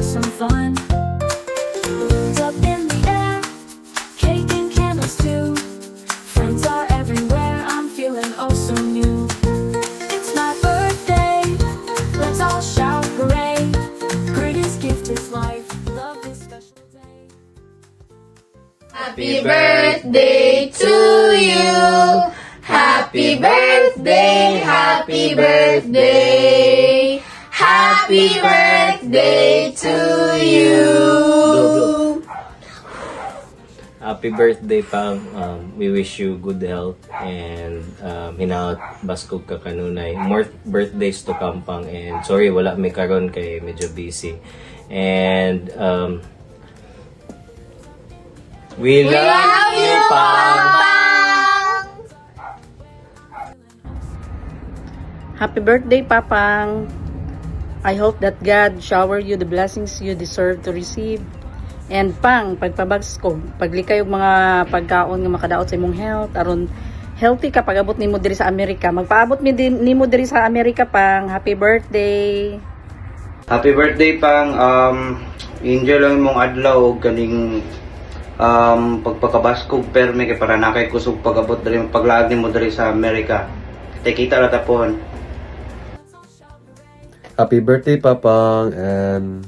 some fun. Up in the air, cake and candles too. Friends are everywhere, I'm feeling oh so new. It's my birthday, let's all shout hooray. Greatest gift is life, love this special day. Happy birthday to you. Happy birthday, happy birthday. Happy birthday to you. Happy birthday, Pang. We wish you good health and hinaot baskog ka kanunay. More birthdays to come, Pang. And sorry, wala may karon kay medyo busy. And we love you, Pang. Happy birthday, Papang. I hope that God shower you the blessings you deserve to receive. And Pang, pagpabags ko, paglikay og mga pagkaon nga makadaot sa imong health, aron healthy ka pag abot nimo diri sa Amerika. Magpaabot mi din nimo diri sa Amerika, Pang. Happy birthday. Happy birthday, Pang. Enjoy lang mong adlaw og kaning pagpakabaskog perme kay para nakay kusog pag-abot diri paglaag nimo diri sa Amerika. Kita ra tapon. Happy birthday, Papang, and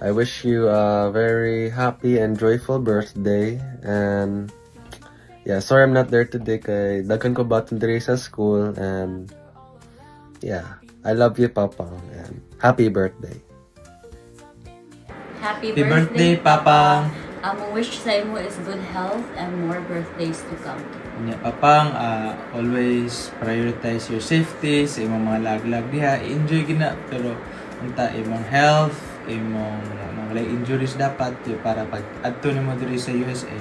I wish you a very happy and joyful birthday. And yeah, sorry I'm not there today kay daghan ko baton diri sa school. And yeah, I love you, Papang, and happy birthday. Happy birthday, Papang. Ang wish sa imo is good health and more birthdays to come. Nya, Papang, always prioritize your safety sa imong mga laglag diha. Enjoy gina, pero unta imong health, imong mga injuries dapat para pag adto nimo diri sa USA,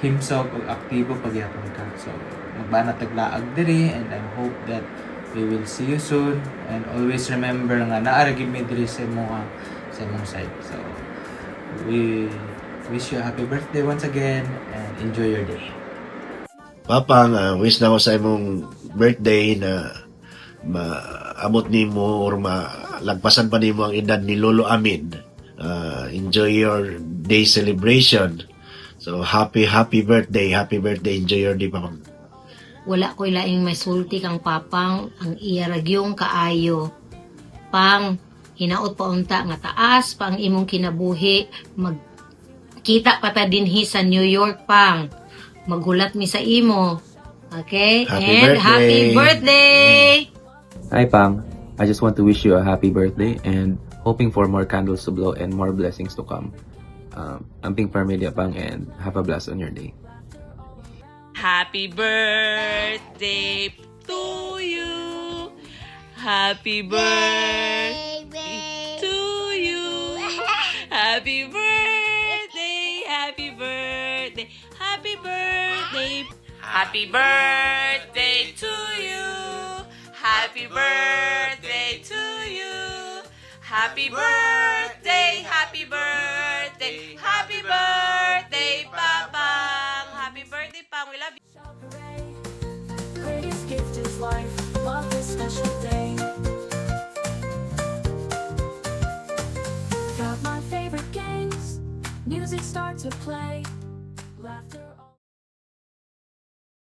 himsog ug aktibo pagyapon ka. So, magbana taglaag diri, and I hope that we will see you soon, and always remember nga naara gyud mi diri sa imong side. So, we wish you a happy birthday once again and enjoy your day. Papang, wish na ko sa imong birthday na maabot nimo or malagpasan pa nimo ang edad ni Lolo Amin. Enjoy your day celebration. So happy birthday, enjoy your day, Papang. Wala ko'y laing may sulti kang Papang, ang iyaragyong kaayo. Pang, hinaot pa unta nga taas pa ang imong kinabuhi. Magkita pa ta dinhi sa New York, Pang. Maghulat mi sa imo. Okay? Happy birthday! Hi, Pam. I just want to wish you a happy birthday and hoping for more candles to blow and more blessings to come. Amping Parmelia, Pang, and have a blast on your day. Happy birthday to you. Happy birthday to you. Happy birthday, happy birthday, happy birthday. Happy birthday to you. Happy birthday to you. Happy birthday, happy birthday, happy birthday, Papang. Happy birthday, Pang. We love you. Greatest gift is life, love this special day. Got my favorite games, music start to play, laughter.